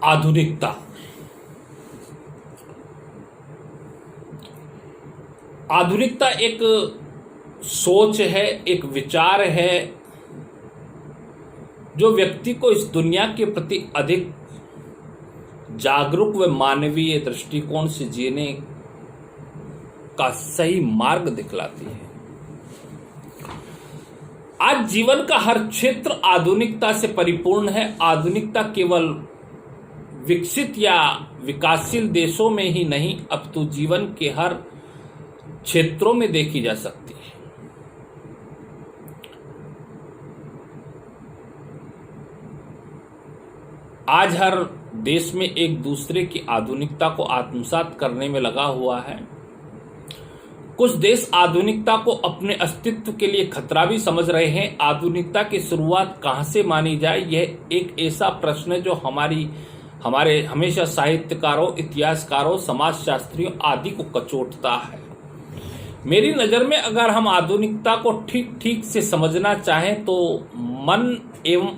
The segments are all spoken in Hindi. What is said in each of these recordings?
आधुनिकता। आधुनिकता एक सोच है, एक विचार है जो व्यक्ति को इस दुनिया के प्रति अधिक जागरूक व मानवीय दृष्टिकोण से जीने का सही मार्ग दिखलाती है। आज जीवन का हर क्षेत्र आधुनिकता से परिपूर्ण है। आधुनिकता केवल विकसित या विकासशील देशों में ही नहीं, अब तो जीवन के हर क्षेत्रों में देखी जा सकती है। आज हर देश में एक दूसरे की आधुनिकता को आत्मसात करने में लगा हुआ है। कुछ देश आधुनिकता को अपने अस्तित्व के लिए खतरा भी समझ रहे हैं। आधुनिकता की शुरुआत कहां से मानी जाए, यह एक ऐसा प्रश्न है जो हमारे हमेशा साहित्यकारों, इतिहासकारों, समाजशास्त्रियों आदि को कचोटता है। मेरी नजर में अगर हम आधुनिकता को ठीक ठीक से समझना चाहें तो मन एवं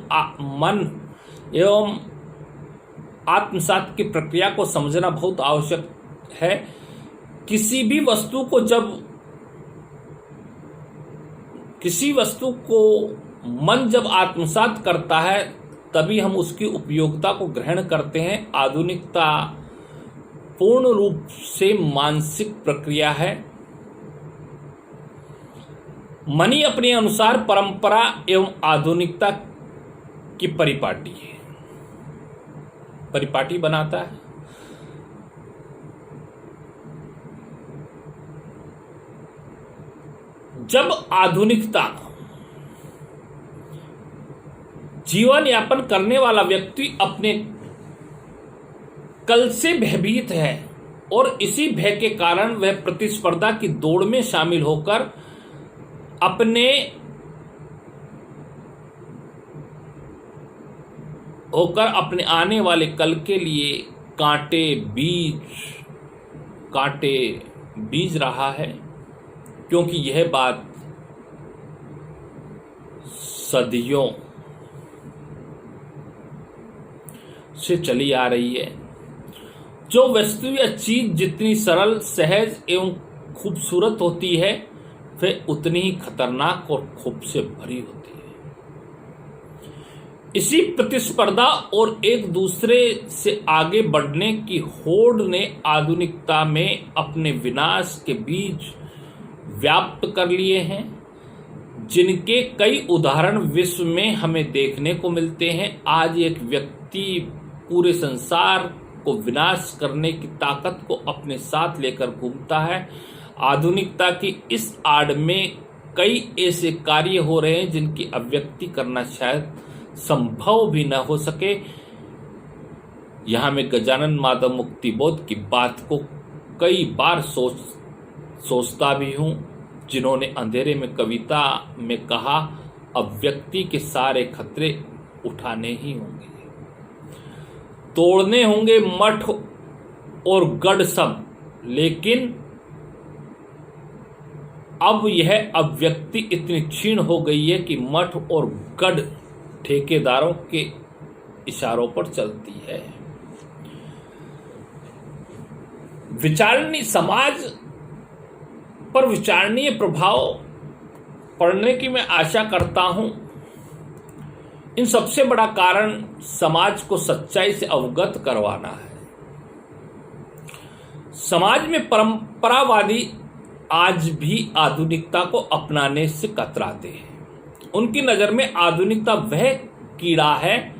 आत्मसात की प्रक्रिया को समझना बहुत आवश्यक है। किसी वस्तु को मन जब आत्मसात करता है तभी हम उसकी उपयोगिता को ग्रहण करते हैं। आधुनिकता पूर्ण रूप से मानसिक प्रक्रिया है। मन ही अपने अनुसार परंपरा एवं आधुनिकता की परिपाटी बनाता है। जब आधुनिकता जीवन यापन करने वाला व्यक्ति अपने कल से भयभीत है और इसी भय के कारण वह प्रतिस्पर्धा की दौड़ में शामिल होकर अपने आने वाले कल के लिए कांटे बीज रहा है, क्योंकि यह बात सदियों से चली आ रही है। जो वस्तु या चीज जितनी सरल, सहज एवं खूबसूरत होती है, वह उतनी ही खतरनाक और खूब से भरी होती है। इसी प्रतिस्पर्धा और एक दूसरे से आगे बढ़ने की होड़ ने आधुनिकता में अपने विनाश के बीज व्याप्त कर लिए हैं, जिनके कई उदाहरण विश्व में हमें देखने को मिलते हैं। आज एक व्यक्ति पूरे संसार को विनाश करने की ताकत को अपने साथ लेकर घूमता है। आधुनिकता की इस आड़ में कई ऐसे कार्य हो रहे हैं जिनकी अभिव्यक्ति करना शायद संभव भी न हो सके। यहां मैं गजानन माधव मुक्तिबोध की बात को कई बार सोचता भी हूं, जिन्होंने अंधेरे में कविता में कहा, अब व्यक्ति के सारे खतरे उठाने ही होंगे, तोड़ने होंगे मठ और गढ़ सब, लेकिन अब यह अभिव्यक्ति इतनी क्षीण हो गई है कि मठ और गढ़ ठेकेदारों के इशारों पर चलती है। समाज पर विचारणीय प्रभाव पड़ने की मैं आशा करता हूं। इन सबसे बड़ा कारण समाज को सच्चाई से अवगत करवाना है। समाज में परंपरावादी आज भी आधुनिकता को अपनाने से कतराते हैं। उनकी नजर में आधुनिकता वह कीड़ा है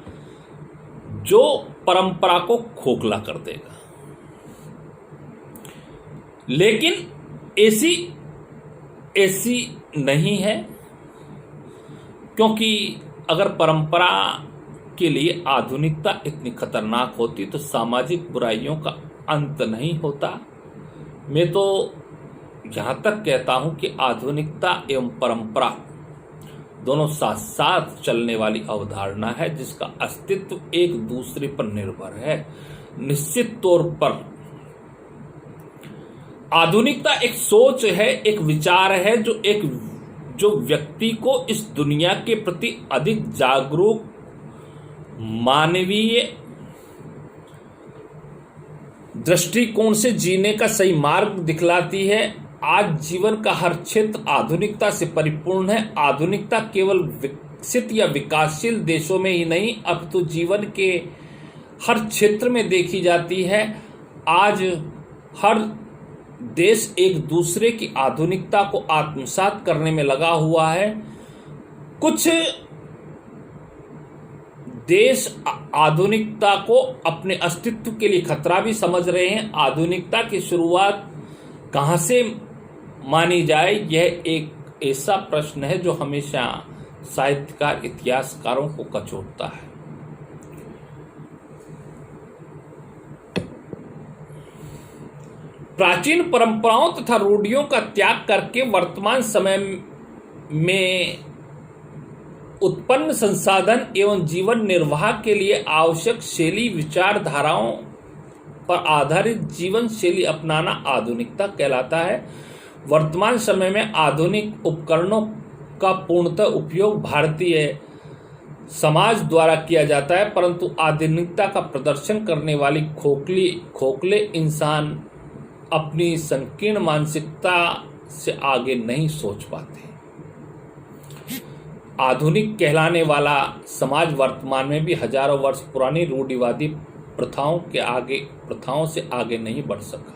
जो परंपरा को खोखला कर देगा। लेकिन ऐसी नहीं है, क्योंकि अगर परंपरा के लिए आधुनिकता इतनी खतरनाक होती तो सामाजिक बुराइयों का अंत नहीं होता। मैं तो यहां तक कहता हूं कि आधुनिकता एवं परंपरा दोनों साथ साथ चलने वाली अवधारणा है, जिसका अस्तित्व एक दूसरे पर निर्भर है। निश्चित तौर पर आधुनिकता एक सोच है, एक विचार है जो व्यक्ति को इस दुनिया के प्रति अधिक जागरूक, मानवीय दृष्टिकोण से जीने का सही मार्ग दिखलाती है। आज जीवन का हर क्षेत्र आधुनिकता से परिपूर्ण है। आधुनिकता केवल विकसित या विकासशील देशों में ही नहीं अपितु जीवन के हर क्षेत्र में देखी जाती है। आज हर देश एक दूसरे की आधुनिकता को आत्मसात करने में लगा हुआ है। कुछ देश आधुनिकता को अपने अस्तित्व के लिए खतरा भी समझ रहे हैं। आधुनिकता की शुरुआत कहां से मानी जाए, यह एक ऐसा प्रश्न है जो हमेशा साहित्यकार इतिहासकारों को कचोटता है। प्राचीन परंपराओं तथा रूढ़ियों का त्याग करके वर्तमान समय में उत्पन्न संसाधन एवं जीवन निर्वाह के लिए आवश्यक शैली विचारधाराओं पर आधारित जीवन शैली अपनाना आधुनिकता कहलाता है। वर्तमान समय में आधुनिक उपकरणों का पूर्णतः उपयोग भारतीय समाज द्वारा किया जाता है, परंतु आधुनिकता का प्रदर्शन करने वाली खोखले इंसान अपनी संकीर्ण मानसिकता से आगे नहीं सोच पाते। आधुनिक कहलाने वाला समाज वर्तमान में भी हजारों वर्ष पुरानी रूढ़िवादी प्रथाओं से आगे नहीं बढ़ सका।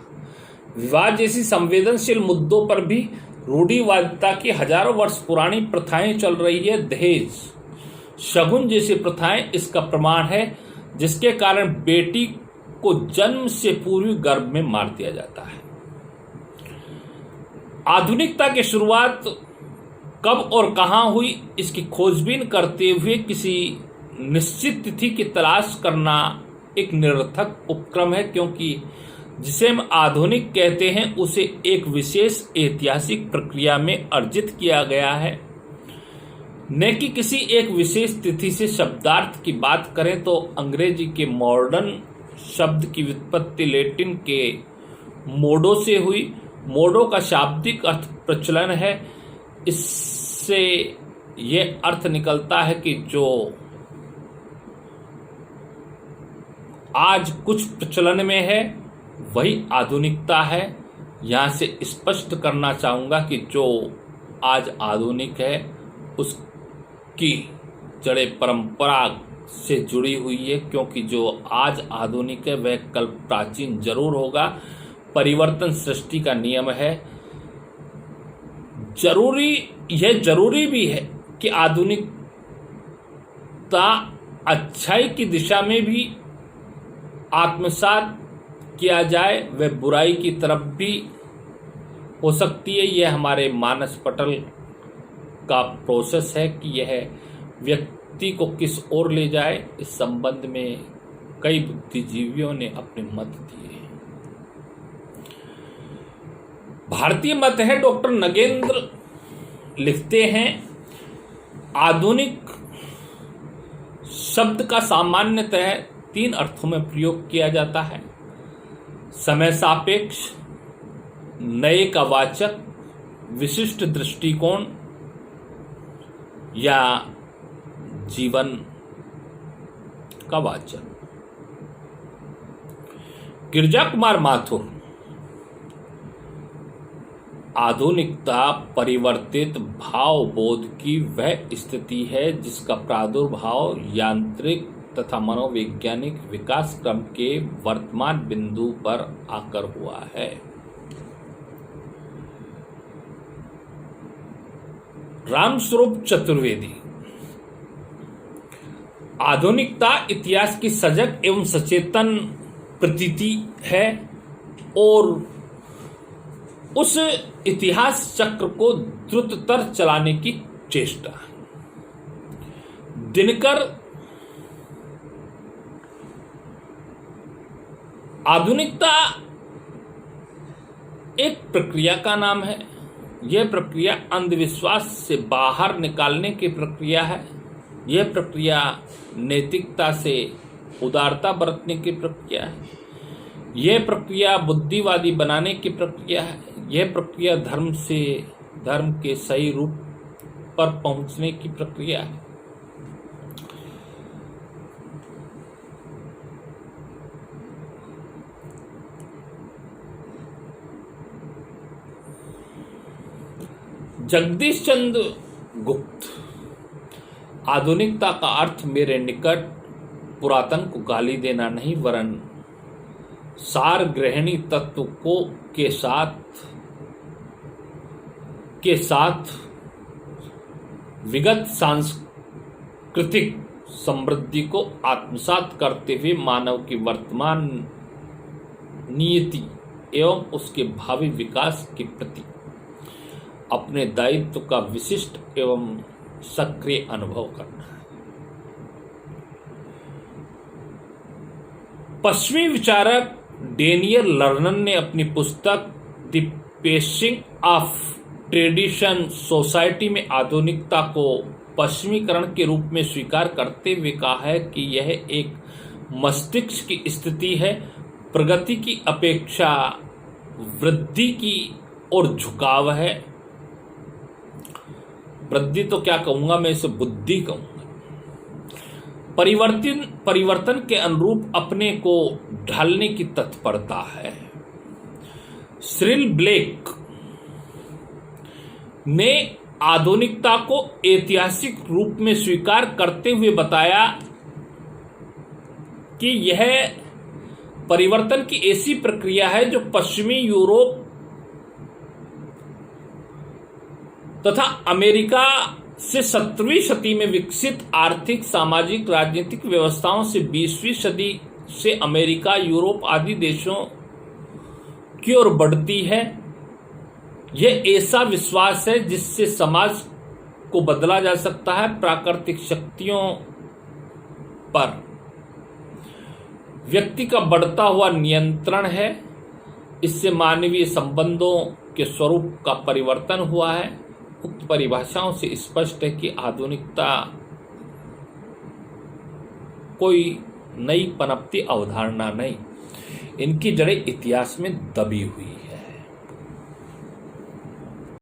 विवाह जैसी संवेदनशील मुद्दों पर भी रूढ़िवादिता की हजारों वर्ष पुरानी प्रथाएं चल रही है। दहेज, शगुन जैसी प्रथाएं इसका प्रमाण है, जिसके कारण बेटी को जन्म से पूर्व गर्भ में मार दिया जाता है। आधुनिकता की शुरुआत कब और कहां हुई, इसकी खोजबीन करते हुए किसी निश्चित तिथि की तलाश करना एक निरर्थक उपक्रम है, क्योंकि जिसे हम आधुनिक कहते हैं उसे एक विशेष ऐतिहासिक प्रक्रिया में अर्जित किया गया है। न कि किसी एक विशेष तिथि से शब्दार्थ की बात करें तो अंग्रेजी के मॉडर्न शब्द की व्युत्पत्ति लैटिन के मोडो से हुई। मोडो का शाब्दिक अर्थ प्रचलन है। इससे यह अर्थ निकलता है कि जो आज कुछ प्रचलन में है वही आधुनिकता है। यहां से स्पष्ट करना चाहूंगा कि जो आज आधुनिक है उसकी जड़ें परंपरा से जुड़ी हुई है, क्योंकि जो आज आधुनिक है वह कल प्राचीन जरूर होगा। परिवर्तन सृष्टि का नियम है। जरूरी भी है कि आधुनिकता अच्छाई की दिशा में भी आत्मसात किया जाए, वह बुराई की तरफ भी हो सकती है। यह हमारे मानस पटल का प्रोसेस है कि यह व्यक्ति को किस ओर ले जाए। इस संबंध में कई बुद्धिजीवियों ने अपने मत दिए हैं। भारतीय मत है, डॉक्टर नगेंद्र लिखते हैं, आधुनिक शब्द का सामान्यतः 3 अर्थों में प्रयोग किया जाता है: समय सापेक्ष, नए का वाचक, विशिष्ट दृष्टिकोण या जीवन का वाचक। गिरजा कुमार माथुर, आधुनिकता परिवर्तित भावबोध की वह स्थिति है जिसका प्रादुर्भाव यांत्रिक तथा मनोवैज्ञानिक विकास क्रम के वर्तमान बिंदु पर आकर हुआ है। रामस्वरूप चतुर्वेदी, आधुनिकता इतिहास की सजग एवं सचेतन प्रतीति है और उस इतिहास चक्र को द्रुततर चलाने की चेष्टा। दिनकर, आधुनिकता एक प्रक्रिया का नाम है। यह प्रक्रिया अंधविश्वास से बाहर निकालने की प्रक्रिया है। यह प्रक्रिया नैतिकता से उदारता बरतने की प्रक्रिया है। यह प्रक्रिया बुद्धिवादी बनाने की प्रक्रिया है। यह प्रक्रिया धर्म के सही रूप पर पहुंचने की प्रक्रिया है। जगदीश चंद्र गुप्त। आधुनिकता का अर्थ मेरे निकट पुरातन को गाली देना नहीं, वरन सार ग्रहणी तत्व को के साथ विगत सांस्कृतिक समृद्धि को आत्मसात करते हुए मानव की वर्तमान नियति एवं उसके भावी विकास के प्रति अपने दायित्व का विशिष्ट एवं सक्रिय अनुभव करना है। पश्चिमी विचारक डेनियल लर्नन ने अपनी पुस्तक the pacing of tradition society में आधुनिकता को पश्चिमीकरण के रूप में स्वीकार करते हुए कहा है कि यह एक मस्तिष्क की स्थिति है, प्रगति की अपेक्षा वृद्धि की ओर झुकाव है। वृद्धि तो क्या कहूंगा मैं, इसे बुद्धि कहूंगा। परिवर्तन के अनुरूप अपने को ढालने की तत्परता है। सिरिल ब्लेक ने आधुनिकता को ऐतिहासिक रूप में स्वीकार करते हुए बताया कि यह परिवर्तन की ऐसी प्रक्रिया है जो पश्चिमी यूरोप तथा अमेरिका से 17वीं सदी में विकसित आर्थिक, सामाजिक, राजनीतिक व्यवस्थाओं से 20वीं सदी से अमेरिका, यूरोप आदि देशों की ओर बढ़ती है। यह ऐसा विश्वास है जिससे समाज को बदला जा सकता है। प्राकृतिक शक्तियों पर व्यक्ति का बढ़ता हुआ नियंत्रण है। इससे मानवीय संबंधों के स्वरूप का परिवर्तन हुआ है। उक्त परिभाषाओं से स्पष्ट है कि आधुनिकता कोई नई पनपती अवधारणा नहीं, इनकी जड़ें इतिहास में दबी हुई है।